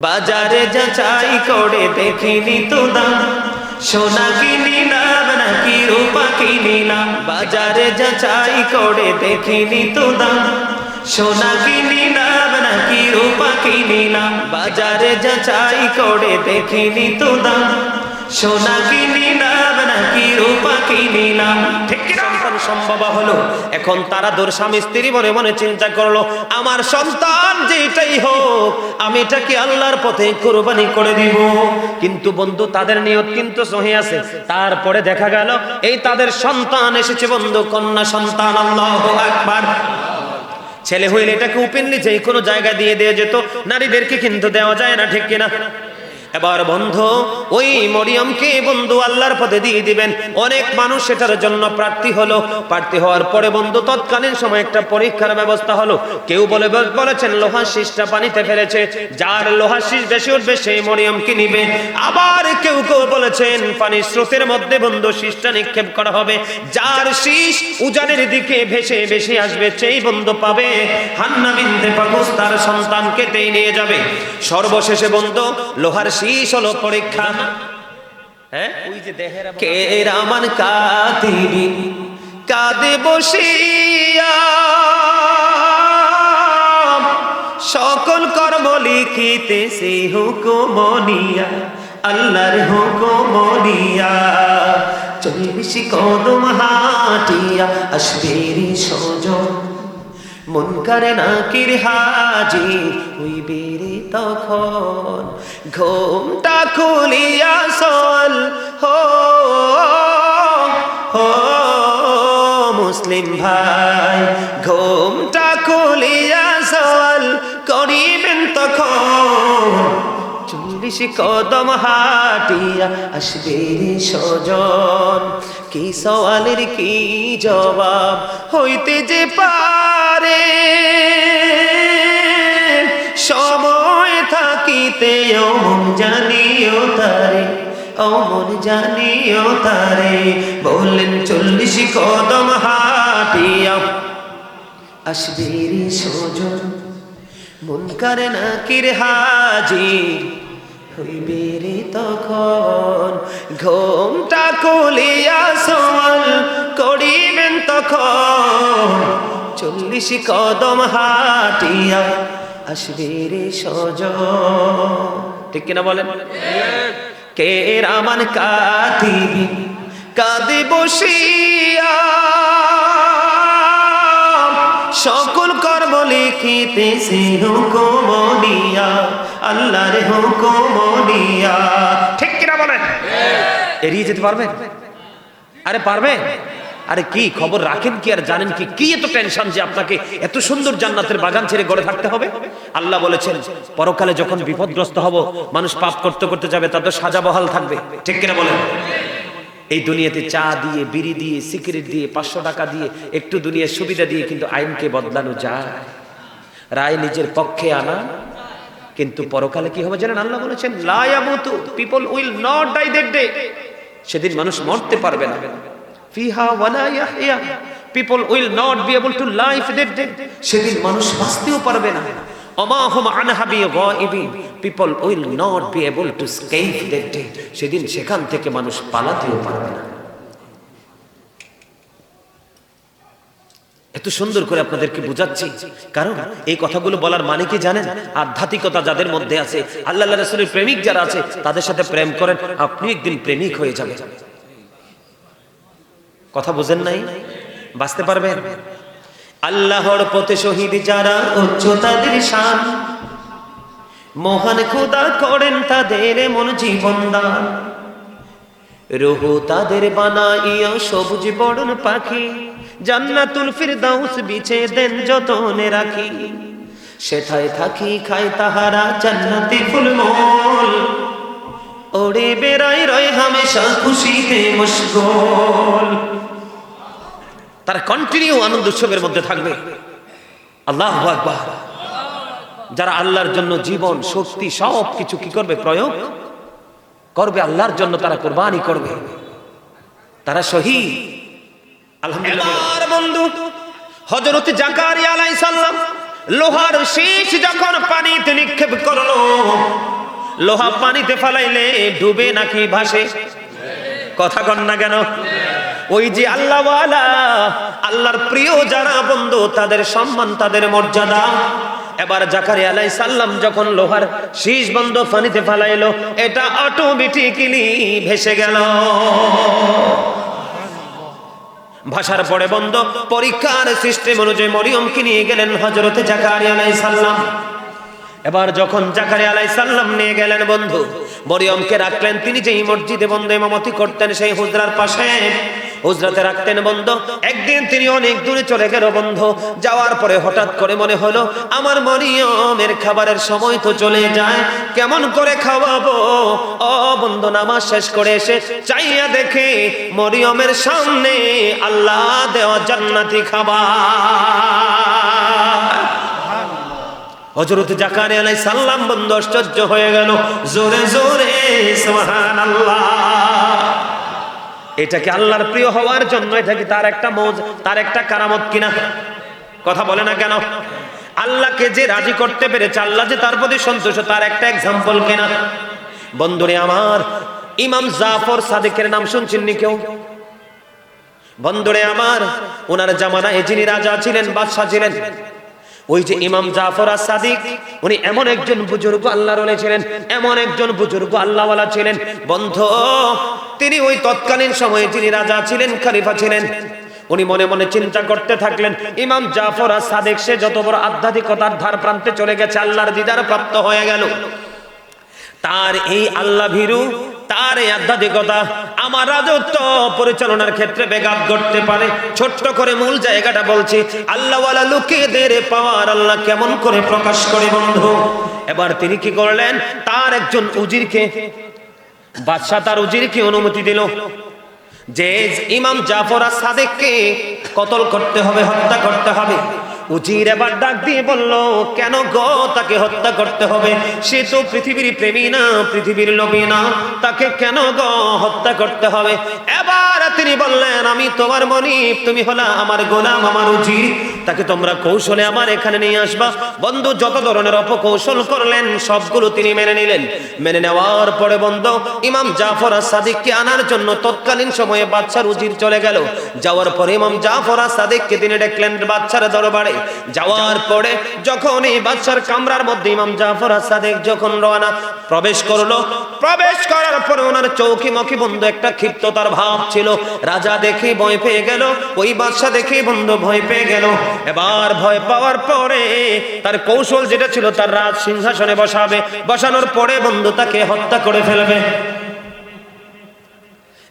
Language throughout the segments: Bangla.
বাজারে যাচাই করে দেখিনি তো দাম, সোনা কিনিলাম নাকি রূপা কিনিলাম। বাজারে যাচাই করে দেখিনি তো দাম, সোনা কিনিলাম নাকি রূপা কিনিলাম। বাজারে যাচাই করে দেখিনি তো দাম, সোনা কিনিলাম নাকি রূপা কিনিলাম। ঠিক কি না? সন্তান সম্ভব হলো, এখন তারা দূর স্বামী স্ত্রী মনে মনে চিন্তা করলো, আমার সন্তান যেটাই হোক আমি এটাকে আল্লাহর পথে কুরবানি করে দিব। কিন্তু বন্ধু তাদের নিয়ত কিন্তু সহি আছে। তারপরে দেখা গেল এই তাদের সন্তান এসেছে বন্ধু কন্যা সন্তান। আল্লাহু আকবার। ছেলে হইলে এটাকে ওপেনলি যে কোনো জায়গা দিয়ে যেত, নারীদেরকে কিন্তু দেওয়া যায় না, ঠিক কিনা? এবার বন্ধু ওই মরিয়মকে বন্ধু আল্লাহর পথে দিয়ে দিবেন। অনেক মানুষ সেটার জন্য প্রার্থী হলো। প্রার্থী হওয়ার পরে বন্ধু তৎকালীন সময় একটা পরীক্ষার ব্যবস্থা হলো। কেউ বলেছেন লোহার শীষটা পানিতে ফেলেছে, যার লোহার শীষ বেশি উঠবে সেই মরিয়মকে নিবে। আবার কেউ কেউ বলেছেন পানির স্রোতের মধ্যে বন্ধু শীষটা নিক্ষেপ করা হবে, যার শীষ উজানের দিকে ভেসে ভেসে আসবে সেই বন্ধু পাবে। হান্না বিনতে পাকুস তার সন্তানকে নিয়ে যাবে। সর্বশেষে বন্ধু লোহার শীষ হলো পরীক্ষা। কে রামান কাতিবিন কাঁদে বসিয়া, সকল কর্ম লিখিতেছে হুকুমনিয়া, আল্লাহর হুকুমনিয়া। 40 কদম হাঁটিয়া আসবে রে সজন, মুনকারে নাকির হাজির হইবে রে তখন। ঘুমটা খুলিয়া চল হো হো মুসলিম ভাই, ঘুমটা খুলিয়া চল করিবেন তখন। 40 কদম হাঁটিয়া আসবে রে সজন। কি সওয়ালের কি জবাব হইতে যে পারে, সময় থাকিতে অমন জানিও তারে, অমন জানিও তারে। বললেন 40 কদম হাঁটিয়া আসবে রে সজন, মুনকার নাকির হাজির হইবে রে তখন। ঘুমটা খুলিয়া চল করিবেন তখন। 40 কদম হাঁটিয়া আসবে রে সজন। ঠিক কিনা বলেন? কে রামান কাতিবিন কাঁদে বসিয়া, সকল কর্ম লিখিতেছে হুকুমনিয়া, আল্লাহর হুকুমনিয়া। ঠিক কিনা বলেন? এড়িয়ে যেতে পারবে? আরে পারবে? আরে কি খবর রাখেন কি আর জানেন কি? কি এত টেনশন যে আপনাকে এত সুন্দর জান্নাতের বাগান ছেড়ে গড়ে থাকতে হবে? আল্লাহ বলেছেন পরকালে যখন বিপদগ্রস্ত হব, মানুষ পাপ করতে করতে যাবে, তাদের সাজা বহাল থাকবে। ঠিক কিনা বলেন? এই দুনিয়াতে চা দিয়ে, বিড়ি দিয়ে, সিগারেট দিয়ে, 500 টাকা দিয়ে, একটু দুনিয়ার সুবিধা দিয়ে কিন্তু আইনকে বদলানো যায়, রায় নিজের পক্ষে আনা। কিন্তু পরকালে কি হবে জানেন? আল্লাহ বলেছেন লা ইয়ামুতু, people will not die that day. সেদিন মানুষ মরতে পারবে না। ফিহা ওয়ালা ইয়াহইয়া, people will not be able to live that day. সেদিন মানুষ বাঁচতেও পারবে না। ওমা হুম আনহা বিগাইবিন, people will not be able to escape that day. সেদিন সেখান থেকে মানুষ পালাতেও পারবে না। এত সুন্দর করে আপনাদেরকে বুঝাচ্ছি, কারণ এই কথাগুলো বলার মানে কি জানেন? আধ্যাত্মিকতা যাদের মধ্যে আছে, আল্লাহ রাসূলের প্রেমিক যারা আছে, তাদের সাথে প্রেম করেন, আপনি একদিন প্রেমিক হয়ে যাবেন। কথা বুঝেন নাই? বাঁচতে পারবেন। আল্লাহর পথে শহীদ যারা, উচ্চ তাদের শান, মহান খোদা করেন তাদের মন জীবন দান। রূহ তাদের বানাইয়া সবুজ বরণ পাখি, জান্নাতুল ফিরদাউস বিছে দেন যতনে রাখি। সেথায় থাকি খায় তাহারা জান্নাতি ফুলমূল, ওরে বেড়াই রয় হামেশা খুশিতে মশগুল। তারা কন্টিনিউ আনন্দ উৎসবের মধ্যে থাকবে। আল্লাহু আকবার। যারা আল্লাহর জন্য জীবন, শক্তি সব কিছু কি করবে? প্রয়োগ করবে আল্লাহর জন্য, তারা কুরবানি করবে, তারা শহীদ। আলহামদুলিল্লাহ। বন্ধু হযরত জাকারিয়া আলাইহিস সালাম লোহার শীষ যখন পানিতে নিক্ষেপ করলো, লোহা পানিতে ফালাইলে ডুবে নাকি ভাসে? কথা কন না কেন? ওই যে আল্লাহওয়ালা, আল্লাহর প্রিয় যারা বন্ধু, তাদের সম্মান, তাদের মর্যাদা। এবার জাকারিয়া আলাইহিস সালাম যখন লোহার শীষ বন্ধ পানিতে ফালাইলো, এটা অটোমেটিক্যালি ভেসে গেল। ভাষার পরে বন্ধ পরীক্ষার সিস্টেম অনুযায়ী মরিয়মকে নিয়ে গেলেন হযরতে জাকারিয়া আলাইহিস সালাম। এবার যখন জাকারিয়া আলাইহিস সালাম নিয়ে গেলেন বন্ধু, মরিয়মকে রাখলেন। তিনি যেই মসজিদে বন্ধু ইমামতি করতেন সেই হুজরার পাশে, হুজরাতে রাখতেন বন্ধু। একদিন তিনি অনেক দূরে চলে গেল বন্ধু। যাওয়ার পরে হঠাৎ করে মনে হলো, আমার মরিয়মের খাবারের সময় তো চলে যায়, কেমন করে খাওয়াবো? ও বন্ধু, নামাজ শেষ করে এসে চাইয়া দেখে মরিয়মের সামনে আল্লাহ দেওয়া জান্নাতি খাবার। হযরত জাকারিয়া আলাইহিস সালাম বন্ধু আশ্চর্য হয়ে গেল। জোরে জোরে সুবহানাল্লাহ। এটা কি আল্লাহর প্রিয় হওয়ার জন্য? এটা কি তার একটা তার একটা কারামত কিনা? কথা বলে না কেন? আল্লাহকে যে রাজি করতে পেরেছে, আল্লাহ যে তার প্রতি সন্তুষ্ট, তার একটা এক্সাম্পল কিনা? বন্ধুরে আমার, ইমাম জাফর সাদিকের নাম শুনছেন নি কেউ? বন্ধুরে আমার, ওনার জামানায় যিনি রাজা ছিলেন, বাদশা ছিলেন, ওই যে ইমাম জাফর সাদিক, উনি এমন একজন বুজুর্গ আল্লাহর ওলি ছিলেন, এমন একজন বুজুর্গ আল্লাহওয়ালা ছিলেন বন্ধু। তিনি ওই তৎকালীন সময়ে যিনি রাজা ছিলেন, খলিফা ছিলেন, উনি মনে মনে চিন্তা করতে থাকলেন, ইমাম জাফর সাদিক সে যত বড় আধ্যাত্মিকতার ধার প্রান্তে চলে গেছে, আল্লাহর দিদার প্রাপ্ত হয়ে গেল, তার এই আল্লাহ ভীরু, তার এই আধ্যাত্মিকতা আমার রাজত্ব পরিচালনার ক্ষেত্রে ব্যাঘাত ঘটতে পারে। ছোট্ট করে মূল জায়গাটা বলছি, আল্লাহওয়ালা লোকেদের পাওয়ার আল্লাহ কেমন করে প্রকাশ করে বন্ধু। এবার তিনি কি করলেন, তার একজন উজিরকে, বাদশাহ তার উজিরকে অনুমতি দিল যে ইমাম জাফর সাদিককে কতল করতে হবে, হত্যা করতে হবে। উজির এবার ডাক দিয়ে বলল, কেন গো তাকে হত্যা করতে হবে? সে তো পৃথিবীর প্রেমী না, পৃথিবীর লোভী না, তাকে কেন গো হত্যা করতে হবে? এবার তিনি বললেন, আমি তোমার মনিব, তুমি হলা আমার গোলাম, আমার উজির, তাকে তোমরা কৌশলে আমার এখানে নিয়ে আসবা। বন্ধু যত ধরনের অপকৌশল করলেন সবগুলো তিনি মেনে নিলেন। মেনে নেওয়ার পরে বন্ধু ইমাম জাফর সাদিককে আনার জন্য তৎকালীন সময়ে বাদশার উজির চলে গেল। যাওয়ার পরে ইমাম জাফর সাদিককে তিনি দেখলেন বাদশার দরবারে। যাওয়ার পরে যখন এই বাদশার কামরার মধ্যে ইমাম জাফর সাদিক যখন রওনা প্রবেশ করলো, প্রবেশ করার পরে ওনার চৌকি মুখে বন্ধু একটা ক্ষিপ্ততার ভাব ছিল। রাজা দেখে ভয় পেয়ে গেল, ওই বাদশা দেখে বন্ধু ভয় পেয়ে গেল। এবার ভয় পাওয়ার পরে তার কৌশল যেটা ছিল, তার রাজ সিংহাসনে বসাবে, বসানোর পরে বন্ধু তাকে হত্যা করে ফেলবে।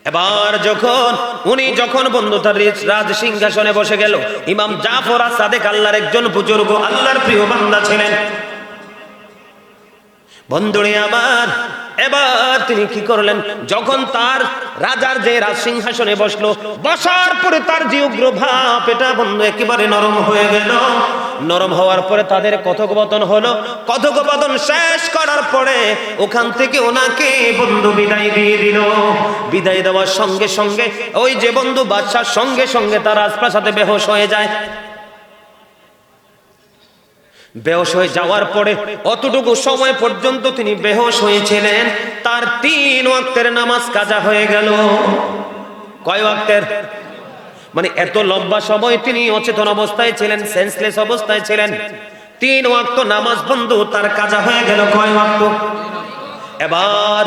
এবার যখন বন্ধু তার রাজ সিংহাসনে বসে গেল, ইমাম জাফর সাদিক আল্লাহর একজন বুজুর্গ, আল্লাহর প্রিয় বান্দা ছিলেন বন্ধুরে আমার। এবার তিনি কি করলেন, যখন তার রাজার যে রাজ সিংহাসনে বসলো, বসার পরে তার যে উগ্র ভাব, এটা বন্ধু একেবারে নরম হয়ে গেল। নরম হওয়ার পরে তাদের কথোপকথন হলো। কথোপকথন শেষ করার পরে ওখান থেকে ওনাকে বন্ধু বিদায় দিয়ে দিল। বিদায় দেওয়ার সঙ্গে সঙ্গে ওই যে বন্ধু বাদশার সঙ্গে সঙ্গে তার রাজপ্রাসাদে বেহুশ হয়ে যায়। বেহুশ হয়ে যাওয়ার পরে অতটুকু সময় পর্যন্ত তিনি বেহুশ হয়েছিলেন, তার 3 ওয়াক্তের নামাজ কাজা হয়ে গেল। কয় ওয়াক্তের? মানে এত লম্বা সময় তিনি অচেতন অবস্থায় ছিলেন, সেন্সলেস অবস্থায় ছিলেন। 3 ওয়াক্ত নামাজ বন্ধু তার কাজা হয়ে গেল। কয় ওয়াক্ত? এবার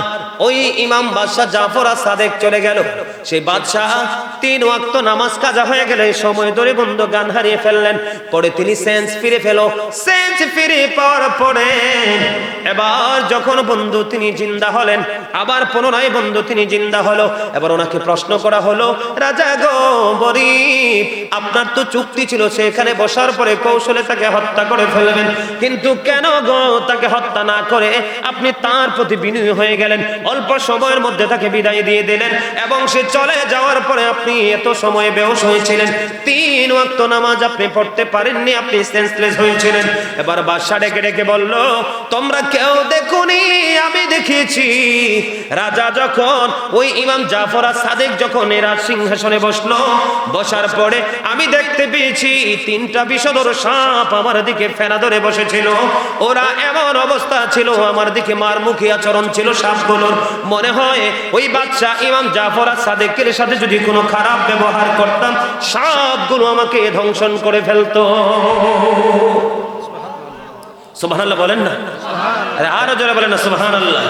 ওই ইমাম বাদশাহ জাফর সাদিক চলে গেল। সেই বাদশাহ 3 ওয়াক্ত নামাজ কাজা হয়ে গেলে সময় ধরে বন্ধু গান হারিয়ে ফেললেন। পরে তিনি সেন্স ফিরে সেন্স ফিরে পাওয়ার পরে এবার যখন বন্ধু তিনি জিন্দা হলেন, আবার পুনরায় বন্ধু তিনি জিন্দা হলো। এবার ওনাকে প্রশ্ন করা হলো, রাজা গো গরিব, আপনার তো চুক্তি ছিল সেখানে বসার পরে কৌশলে তাকে হত্যা করে ফেলবেন, কিন্তু কেন গো তাকে হত্যা না করে আপনি তার প্রতি বিনয়ী হয়ে গেলেন, অল্প সময়ের মধ্যে তাকে বিদায় দিয়ে দিলেন, এবং সে চলে যাওয়ার পরে আপনি এত সময় বেহুশ হয়েছিলেন, 3 ওয়াক্ত নামাজ আপনি পড়তে পারেননি, আপনি সেন্সলেস হয়েছিলেন। এবার বাদশা ডেকে ডেকে বলল, তোমরা কেউ দেখুনি, আমি দেখিয়েছি রাজা যখন ওই ইমাম জাফর সাদেক যখন এরা সিংহাসনে বসলো, বসার পরে আমি দেখতে পেয়েছি 3টা বিষধর সাপ আমার দিকে ফেনা ধরে বসেছিল। ওরা এমন অবস্থা ছিল, আমার দিকে মারমুখী আচরণ ছিল সাপগুলোর। মনে হয় ওই বাদশা ইমাম জাফর সাদেকের সাথে যদি কোনো খারাপ ব্যবহার করতাম, সাপগুলো আমাকে ধ্বংসন করে ফেলতো। সুবহানাল্লাহ বলেন না, আরে আরো জোরে বলেন না সুবহানাল্লাহ।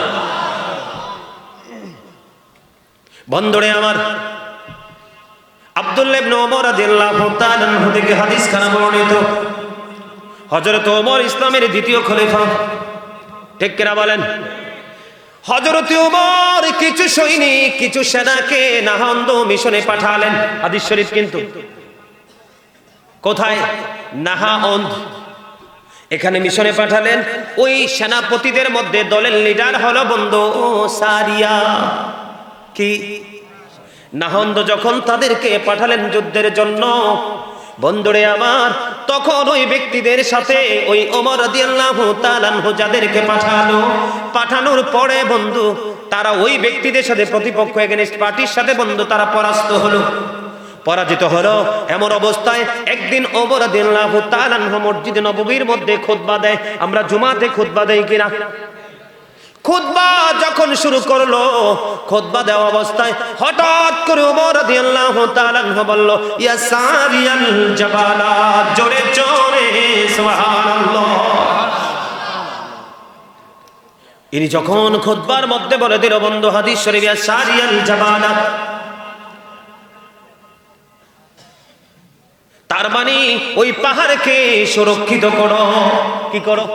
বন্ধুরে আমার, আব্দুল্লাহ ইবনে ওমর রাদিয়াল্লাহু তাআলা আনহু থেকে হাদিস খানা বর্ণিত, হযরত ওমর ইসলামের দ্বিতীয় খলিফা, ঠিক কিনা বলেন? হযরত ওমর কিছু সৈনিক, কিছু সেনাকে নাহান্দ মিশনে পাঠালেন। হাদিস শরীফ কিন্তু কোথায়? নাহান্দ, এখানে মিশনে পাঠালেন। ওই সেনাপতিদের মধ্যে দলের লিডার হলো বন্ধু সারিয়া। কি নাহন্দ যখন তাদেরকে পাঠালেন যুদ্ধের জন্য, বন্ধুরে আমার, তখন ওই ব্যক্তিদের সাথে ওই ওমর রাদিয়াল্লাহু তাআলা আনহু যাদেরকে পাঠানোর পরে বন্ধু তারা ওই ব্যক্তিদের সাথে প্রতিপক্ষ এগেইনস্ট পার্টির সাথে বন্ধু তারা পরাজিত হলো। এমন অবস্থায় একদিন ওমর রাদিয়াল্লাহু তাআলা আনহু মসজিদে নববীর মধ্যে খুতবা দেয়। আমরা জুমাতে খুতবা দেই কিনা? খুতবা যখন শুরু করলো, খুতবা দেওয়া অবস্থায় হঠাৎ করে ওমর রাদিয়াল্লাহু তাআলা আনহু বলল, ইয়া সারিয়াল জাবালা, জোরে জোরে সুবহানাল্লাহ। ইনি যখন খুতবার মধ্যে বলে দিল বন্ধু, হাদিস শরীফ, ইয়া সারিয়াল জাবালা, তার মানে ওই পাহাড়কে সুরক্ষিত করো। কি করো?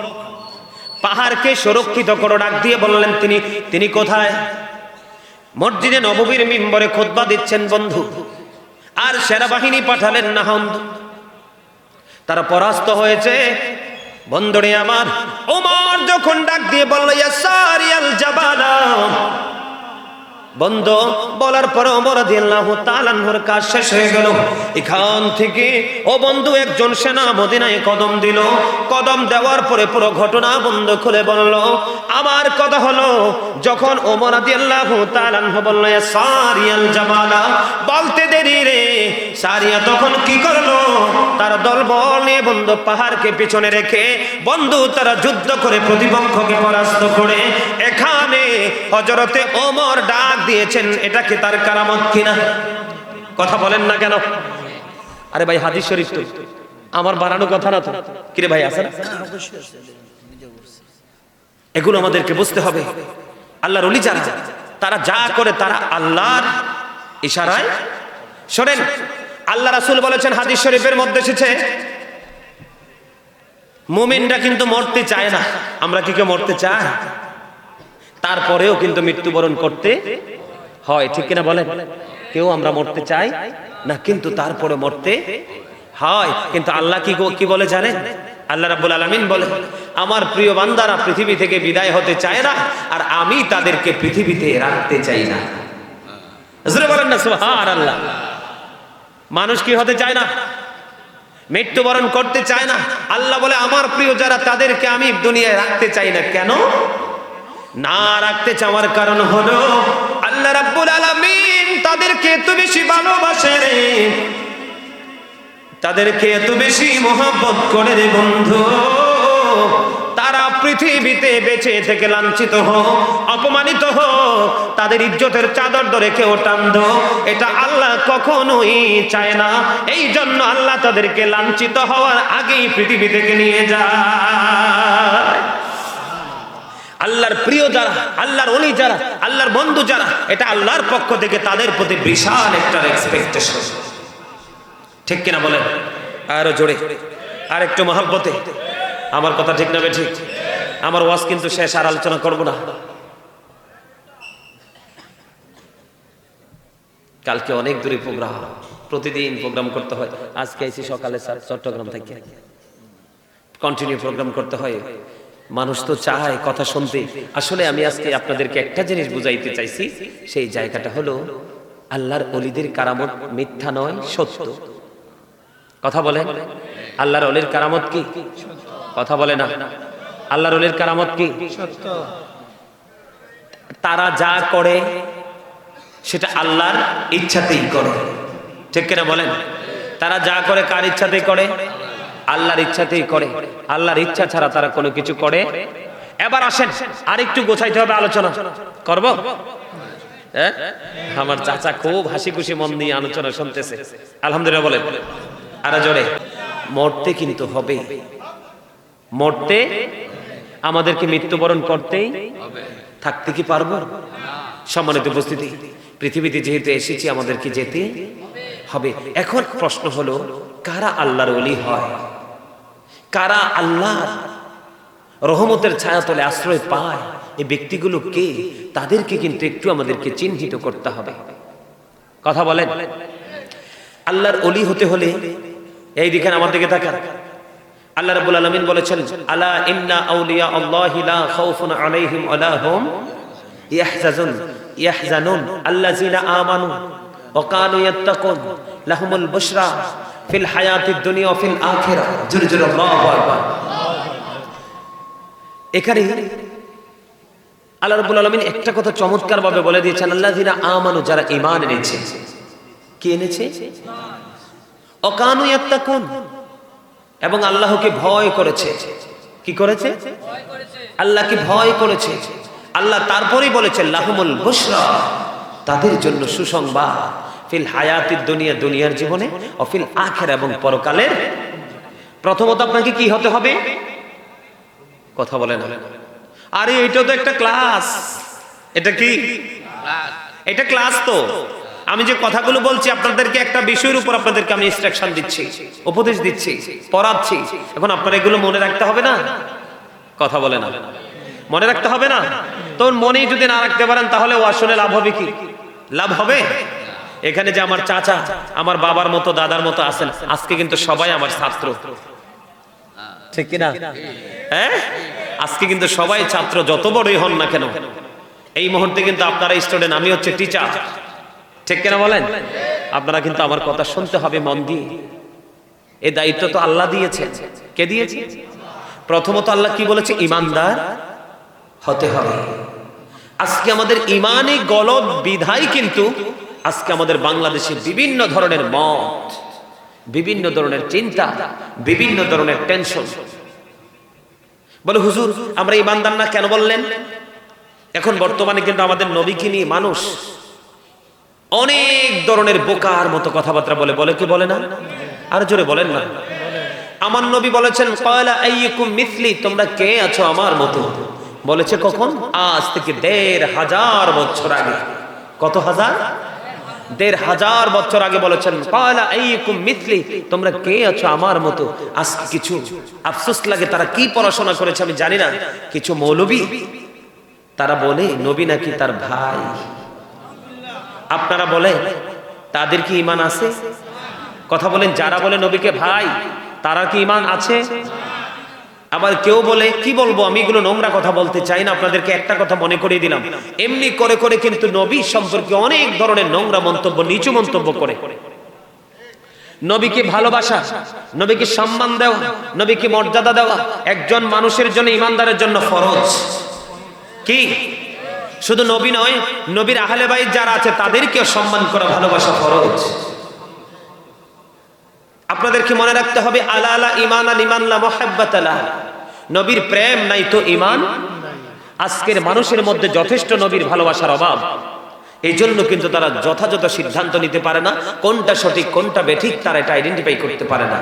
পাহাড়কে সুরক্ষিত করো। ডাক দিয়ে বললেন তিনি কোথায়? মসজিদে নববীর মিম্বরে খুতবা দিচ্ছেন বন্ধু। আর সেনাবাহিনী পাঠালেন নাহন্দ, তারা পরাস্ত হয়েছে। বন্ধুরে আমার, ওমর যখন ডাক দিয়ে বলল, ইয়া সারিয়াল জাবালা, বন্ধ বলার পরে ওমর রাদিয়াল্লাহু তাআলা আনহুর কাজ শেষ হয়ে গেল। এখান থেকে ও বন্ধু একজন সেনা মদিনায় কদম দিল। কদম দেওয়ার পরে পুরো ঘটনা বন্ধ খুলে বলল। আমার কথা হলো, যখন ওমর রাদিয়াল্লাহু তাআলা আনহু বলল, ইয়া সারিয়াল জামালা, বলতে দেরি রে, সারিয়া তখন কি করলো? তার দলবল নিয়ে বন্ধু পাহাড়কে পিছনে রেখে বন্ধু তারা যুদ্ধ করে প্রতিপক্ষকে পরাস্ত করে এখানে হযরতে ওমর ডাক দিয়েছেন। এটা কি তার কারামত কিনা? কথা বলেন না কেন? আরে ভাই, হাদিস শরীফ তো আমার বানানো কথা না তো। কিরে ভাই, আছে না? এগুলো আমাদেরকে বুঝতে হবে। আল্লাহর ওলি যারা, তারা যা করে তারা আল্লাহর ইশারায়। শোনেন, আল্লাহ রাসূল বলেছেন, হাদিস শরীফের মধ্যে এসেছে, মুমিনরা কিন্তু মরতে চায় না। আমরা কি কেউ মরতে চাই? তারপরেও কিন্তু মৃত্যুবরণ করতে হয়, ঠিক কিনা বলেন? কেউ আমরা মরতে চাই না, কিন্তু তারপরে মরতে হয়। কিন্তু আল্লাহ কি বলে জানেন? আল্লাহ রাব্বুল আলামিন বলে, আমার প্রিয় বান্দারা পৃথিবী থেকে বিদায় হতে চায় না, আর আমি তাদেরকে পৃথিবীতে রাখতে চাই না। জোরে বলেন না সুবহানাল্লাহ। মানুষ কি হতে চায় না? মৃত্যুবরণ করতে চায় না। আল্লাহ বলে, আমার প্রিয় যারা, তাদেরকে আমি দুনিয়ায় রাখতে চাই না। কেন না রাখতে চাওয়ার কারণ হলো, আল্লাহ রাব্বুল আলামিন তাদেরকে এত বেশি ভালোবাসেন, তাদেরকে এত বেশি মহব্বত করে রে বন্ধু, তারা পৃথিবীতে বেঁচে থেকে লাঞ্ছিত হোক, অপমানিত হোক, তাদের ইজ্জতের চাদর ধরে কেউ টানতো, এটা আল্লাহ কখনোই চায় না। এই জন্য আল্লাহ তাদেরকে লাঞ্ছিত হওয়ার আগেই পৃথিবী থেকে নিয়ে যায়। আল্লাহর প্রিয় যারা, আল্লাহর ওলি যারা, আল্লাহর বন্ধু যারা, এটা আল্লাহর পক্ষ থেকে তাদের প্রতি বিশাল একটা এক্সপেকটেশন, ঠিক কিনা বলেন? আরো জোরে, আর একটু মহব্বতে। আমার কথা ঠিক না ঠিক? আমার ওয়াজ কিন্তু শেষ, আর আলোচনা করব না। কালকে অনেক দূরে প্রোগ্রাম, প্রতিদিন প্রোগ্রাম করতে হয়। আজকে এসে সকালে চট্টগ্রাম থেকে কন্টিনিউ প্রোগ্রাম করতে হয়। মানুষ তো চায় কথা শুনতে। আসলে আমি আজকে আপনাদেরকে একটা জিনিস বুঝাইতে চাইছি, সেই জায়গাটা হলো আল্লাহর ওলিদের কারামত মিথ্যা নয়, সত্য। কথা বলেন, আল্লাহর ওলির কারামত কি? কথা বলে না। আল্লাহর ওলির কারামত কি? সত্য। তারা যা করে সেটা আল্লাহর ইচ্ছাতেই করে, ঠিক কিনা বলেন? তারা যা করে কার ইচ্ছাতেই করে? আল্লাহর ইচ্ছাতেই করে। আল্লাহর ইচ্ছা ছাড়া তারা কোনো কিছু করে। এবার আসেন আরেকটু গোছাইতে হবে, আলোচনা করব। আমার চাচা খুব হাসি খুশি মন দিয়ে আলোচনা শুনতেছে, আলহামদুলিল্লাহ বলেন। আরো জোরে। মরতে কিন্তু হবে, মরতে আমাদেরকে মৃত্যুবরণ করতেই থাকতে কি পারবো? সম্মানিত উপস্থিতি, পৃথিবীতে যেহেতু এসেছি আমাদেরকে যেতে হবে। এখন প্রশ্ন হলো, কারা আল্লাহর ওলি হয়, কারা আল্লাহর রহমতের ছায়াতলে আশ্রয় পায়, এই ব্যক্তিগুলো কে? তাদেরকে কিন্তু একটু আমাদেরকে চিহ্নিত করতে হবে। কথা বলেন। আল্লাহর ওলি হতে হলে এই দিকে আমার দিকে তাকান। আল্লাহ রাব্বুল আলামিন বলেছেন, আলা ইন্না আউলিয়া আল্লাহি লা খাউফুন আলাইহিম ওয়ালা হুম ইয়াহজানুন আল্লাযিনা আমানু ওয়া কানু ইয়াত্তাকুন লাহুমুল বুশরা ফিল হায়াতিদ দুনিয়া ওয়া ফিল আখিরাহ। জোরে জোরে আল্লাহু আকবার। এখানে আল্লাহ রাব্বুল আলামিন একটা কথা চমৎকার ভাবে বলে দিয়েছেন, আল্লাযিনা আমানু, যারা ঈমান এনেছে। কি এনেছে? ওয়া কানু ইয়াত্তাকুন, এবং আল্লাহকে ভয় করেছে। কি করেছে? আল্লাহকে ভয় করেছে। আল্লাহ তারপরেই বলেছেন লাহুমুল বুশরা, তাদের জন্য সুসংবাদ, ফিল হায়াতিদ দুনিয়া, দুনিয়ার জীবনে, ও ফিল আখিরা, এবং পরকালের। প্রথমত আপনাকে কি হতে হবে? কথা বলেন। আরে এটা তো একটা ক্লাস। এটা কি? এটা ক্লাস। তো আমি যে কথাগুলো বলছি আপনাদেরকে একটা বিষয়ের উপর আপনাদেরকে আমি ইনস্ট্রাকশন দিচ্ছি, উপদেশ দিচ্ছি, পড়াচ্ছি। এখন আপনারা এগুলো মনে রাখতে হবে না? কথা বলে না, মনে রাখতে হবে না? তোর মনেই যদি না রাখতে পারেন তাহলে ওয়াজ শুনে লাভ হবে কি? লাভ হবে? এখানে যে আমার চাচা, আমার বাবার মতো, দাদার মতো আছেন, আজকে কিন্তু সবাই আমার ছাত্র, ঠিক কিনা? হ্যাঁ, আজকে কিন্তু সবাই ছাত্র, যত বড়ই হন না কেন। এই মুহূর্তে কিন্তু আপনারা স্টুডেন্ট, আমি হচ্ছে টিচার, ঠিক কিনা বলেন? আপনারা কিন্তু আমার কথা শুনতে হবে মন দিয়ে। এই দায়িত্ব তো আল্লাহ দিয়েছেন। কে দিয়েছে? প্রথমত আল্লাহ কি বলেছে? ঈমানদার হতে হবে। আজকে আমাদের ঈমানে গলদ বিধায় কিন্তু আজকে আমাদের বাংলাদেশে বিভিন্ন ধরনের মত, বিভিন্ন ধরনের চিন্তা, বিভিন্ন ধরনের টেনশন। বলে হুজুর আমরা ঈমানদার না কেন বললেন? এখন বর্তমানে কিন্তু আমাদের নবীকে নিয়ে মানুষ অনেক ধরনের বোকার মতো কথাবার্তা বলে। বলে কি বলে না? আর জোরে বলেন না। আমার নবী বলেছেন, ক্বালা আইয়ুকুম মিথলি, তোমরা কে আছো আমার মতো? বলেছে কখন? আজ থেকে ১৫০০ বছর আগে। কত হাজার? ১৫০০ বছর আগে বলেছেন, ক্বালা আইয়ুকুম মিথলি, তোমরা কে আছো আমার মতো। আজকে কিছু আফসোস লাগে, তারা কি পড়াশোনা করেছে আমি জানি না, কিছু মৌলবী তারা বলে নবী নাকি তার ভাই। আপনারা বলে তাদের কি ঈমান আছে? কথা বলেন। যারা বলে নবীকে ভাই, তারা কি ঈমান আছে? আবার কেউ বলে, কি বলবো আমি, এগুলো নোংরা কথা বলতে চাই না, আপনাদেরকে একটা কথা মনে করিয়ে দিলাম, এমনি করে করে কিন্তু নবী সম্পর্কে অনেক ধরনের নোংরা মন্তব্য, নিচু মন্তব্য করে। নবীকে ভালোবাসা, নবীকে সম্মান দেওয়া, নবীকে মর্যাদা দেওয়া একজন মানুষের জন্য, ঈমানদারের জন্য ফরজ। কি? শুধু নবী নয়, নবীর আহলে বাইত যারা আছে তাদেরকেও সম্মান করা, ভালোবাসা ফরজ। আপনাদেরকে মনে রাখতে হবে, আলা আলা ঈমান লিমান লা মুহাব্বাতা লা, নবীর প্রেম নাই তো ঈমান। আজকের মানুষের মধ্যে যথেষ্ট নবীর ভালোবাসার অভাব। এই জন্য কিন্তু তারা যথাযথ সিদ্ধান্ত নিতে পারে না, কোনটা সঠিক কোনটা বেঠিক তারা এটা আইডেন্টিফাই করতে পারে না।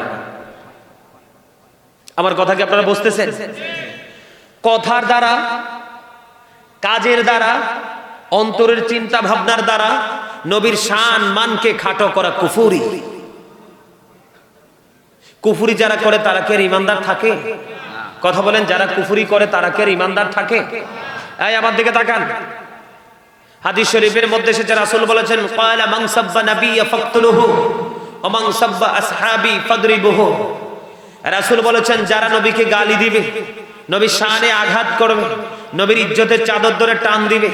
আমার কথা কি আপনারা বুঝতেছেন? কথার দ্বারা, কাজের দ্বারা, অন্তরের চিন্তা ভাবনার দ্বারা নবীর শান মানকে খাটো করা কুফরি। কুফরি যারা করে তারা কি ঈমানদার থাকে? কথা বলেন। যারা কুফরি করে তারা কি ঈমানদার থাকে? এই আমার দিকে তাকান। হাদিস শরীফের মধ্যে এসেছে, রাসূল বলেছেন, ক্বালা মান সাব্বা নাবিয়্যা ফাকতুলুহু ওয়া মান সাব্বা আসহাবি ফাদরিবুহু। রাসূল বলেছেন, যারা নবীকে গালি দিবে, নবীর শানে আঘাত করবে, নবীর ইজ্জতের চাদর ধরে টান দিবে,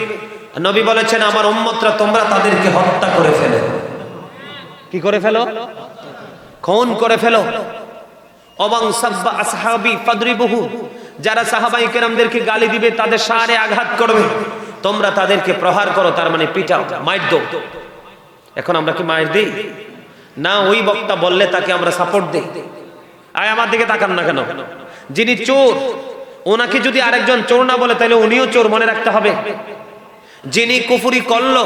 নবী বলেছেন আমার উম্মতরা তোমরা তাদেরকে হত্যা করে ফেলো। কি করে ফেলো? খুন করে ফেলো। ওমান সাব্বা আসহাবি ফাদরিবুহু, যারা সাহাবায়ে কেরামদেরকে গালি দিবে তাদের শানে আঘাত করবে, তোমরা তাদেরকে প্রহার করো, তার মানে পিটাও, মাইর দাও। এখন আমরা কি মাইর দিই না? ওই বক্তা বললে তাকে আমরা সাপোর্ট দিই। আয় আমার দিকে তাকান না কেন? যিনি চোর, ওনাকে যদি আরেকজন চোর না বলে তাহলে উনিও চোর, মনে রাখতে হবে। যিনি কুফরি করলো,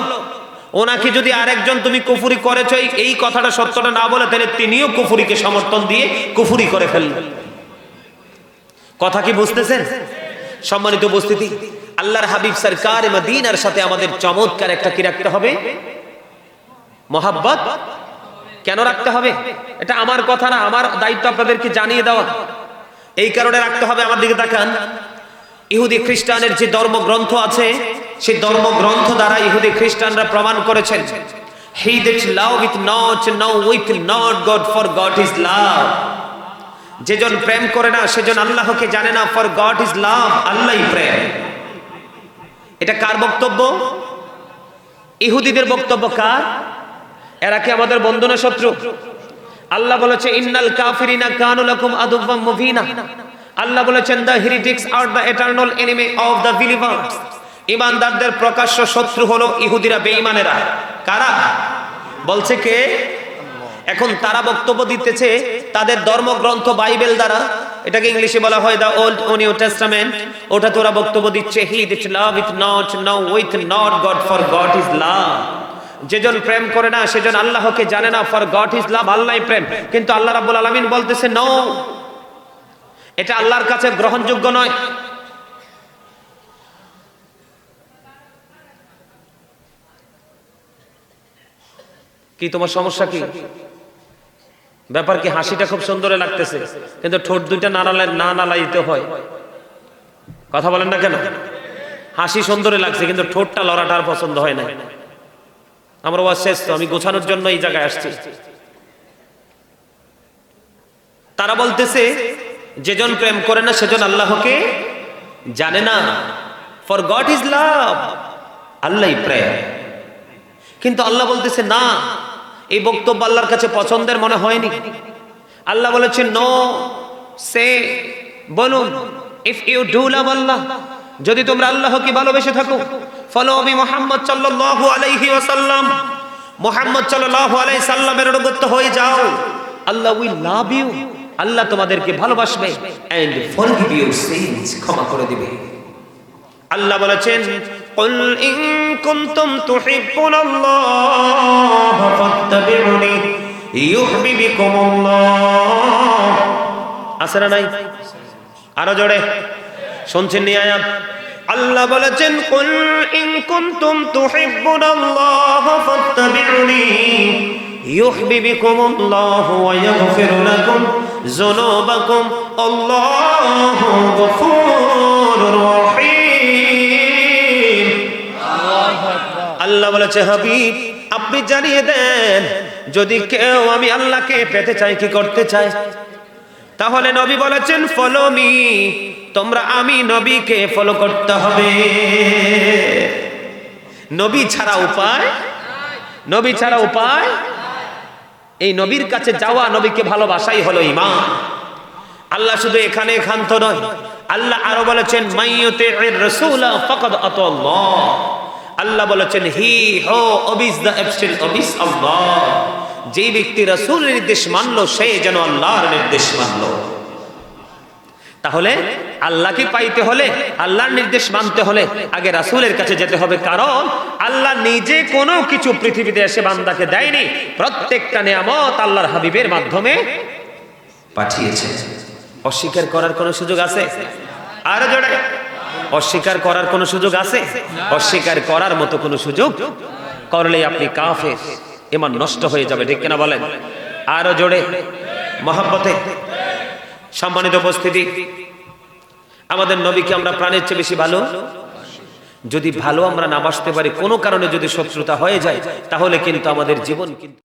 ওনাকে যদি আরেকজন তুমি কুফরি করেছো এই কথাটা সত্যটা না বলে তাহলে তিনিও কুফরিকে সমর্থন দিয়ে কুফরি করে ফেললেন। কথা কি বুঝতেছেন? সম্মানিত উপস্থিতি, আল্লাহর হাবিব সরকার মদিনার সাথে আমাদের চমৎকার একটা কি রাখতে হবে? মহাব্বত। কেন রাখতে হবে? এটা আমার কথা না, আমার দায়িত্ব আপনাদেরকে জানিয়ে দেওয়া। এই কারণে রাখতে হবে। আমার দিকে তাকান। ইহুদি খ্রিস্টানের যে ধর্মগ্রন্থ আছে, সেই ধর্মগ্রন্থ দ্বারা ইহুদি খ্রিস্টানরা প্রমাণ করেছেন, he that loveth not knoweth not God, for God is love. যেজন প্রেম করে না সেজন আল্লাহকে জানে না, for God is love, আল্লাহই প্রেম। এটা কার বক্তব্য? ইহুদিদের বক্তব্য। কার? এরা কি আমাদের বন্ধু না শত্রু? আল্লাহ বলেছে ইন্নাল কাফিরিনা কানু লাকুম আদুওয়াম মুবিনা। আল্লাহ বলেছেন the heretics are the eternal enemy of the believers. ঈমানদারদের প্রকাশ্য শত্রু হলো ইহুদিরা, বেঈমানেরা। কারা বলছে? কে? এখন তারা বক্তব্য দিতেছে তাদের ধর্মগ্রন্থ বাইবেল দ্বারা, এটাকে ইংলিশে বলা হয় দা ওল্ড ও নিউ টেস্টামেন্ট। ওটা তোরা বক্তব্য দিচ্ছে he that loveth not knoweth not God, for God is love. যেজন প্রেম করে না সেজন আল্লাহকে জানে না, for God is love, আল্লাহই প্রেম। কিন্তু আল্লাহ রাব্বুল আলামিন বলতেছে নো, এটা আল্লাহর কাছে গ্রহণযোগ্য নয়। কি তোমার সমস্যা কি? ব্যাপার কি? হাসিটা খুব সুন্দর লাগতেছে কিন্তু ঠোঁট দুইটা না নাড়াইতে হয়। কথা বলেন না কেন? হাসি সুন্দরে লাগছে কিন্তু ঠোঁটটা লড়াটা আর পছন্দ হয় না। আমার ওয়াজ শেষ তো, আমি গোছানোর জন্য এই জায়গায় আসছি। তারা বলতেছে যেজন প্রেম করে না সেজন আল্লাহকে জানে না, ফর গড ইজ লাভ, আল্লাহই প্রেম। কিন্তু আল্লাহ বলতেছে না, এই বক্তব্য আল্লাহর কাছে পছন্দের মনে হয়নি। আল্লাহ বলেছেন নো, সে বলুন ইফ ইউ ডু লাভ আল্লাহ, যদি তোমরা আল্লাহকে ভালোবেসে থাকো, ফলো বি মুহাম্মদ সাল্লাল্লাহু আলাইহি ওয়াসাল্লাম, মুহাম্মদ সাল্লাল্লাহু আলাইহি সাল্লামের অনুগত হয়ে যাও, আল্লাহ উইল লাভ ইউ, আল্লাহ তোমাদেরকে ভালোবাসবে, এন্ড ফরগিভ ইউর সিনস, ক্ষমা করে দিবে। আল্লাহ বলেছেন কুল ইন কুনতুম তুহিব্বুনাল্লাহ ফাত্তাবিউনি ইউহিব্বুকুমুল্লাহ। আছে না নাই? আরো জোরে শুনছেন নি আয়াত? আল্লাহ বলেছেন কুল ইন কুনতুম তুহিব্বুনাল্লাহ ফাত্তাবিউনি ইউহিব্বুকুমুল্লাহ ওয়া ইয়াগফির লাকুম যুনুবাকুম আল্লাহু গফুরুর রহিম। আল্লাহ বলেছে হাবিব আপনি জানিয়ে দেন, যদি কেউ আমি আল্লাহকে পেতে চাই, কি করতে চায়? তাহলে নবী বলেছেন ফলো মি, তোমরা আমি নবীকে ফলো করতে হবে। নবী ছাড়া উপায়, নবী ছাড়া উপায়। এই নবীর কাছে যাওয়া, নবীকে ভালোবাসাই হলো ঈমান। আল্লাহ শুধু এখানে ক্ষান্ত নয়, আল্লাহ আরো বলেছেন মাইয়ুতির রাসূল ফাকাদ আতাল্লাহ। আল্লাহ বলেছেন হি হো অবিস দ্য অ্যাবসেল অবিস আল্লাহ, যে ব্যক্তি রাসূলের নির্দেশ মানলো সে যেন আল্লাহর নির্দেশ মানলো। তাহলে আল্লাহকে পাইতে হলে, আল্লাহর নির্দেশ মানতে হলে আগে রাসূলের কাছে যেতে হবে, কারণ আল্লাহ নিজে কোনো কিছু পৃথিবীতে এসে বান্দাকে দেয়নি, প্রত্যেকটা নিয়ামত আল্লাহর হাবিবের মাধ্যমে পাঠিয়েছে। অস্বীকার করার কোনো সুযোগ আছে? আর জোরে, অস্বীকার করার কোনো সুযোগ আছে? অস্বীকার করার মতো কোনো সুযোগ করলে আপনি কাফের, ঈমান নষ্ট হয়ে যাবে, ঠিক কিনা বলেন? আরো জোরে মহব্বতে। সম্মানিত উপস্থিতি, আমাদের নবীকে আমরা প্রাণের চেয়ে বেশি ভালো, যদি ভালো আমরা না বাসতে পারি, কোনো কারণে যদি শত্রুতা হয়ে যায়, তাহলে কিন্তু আমাদের জীবন কিন্তু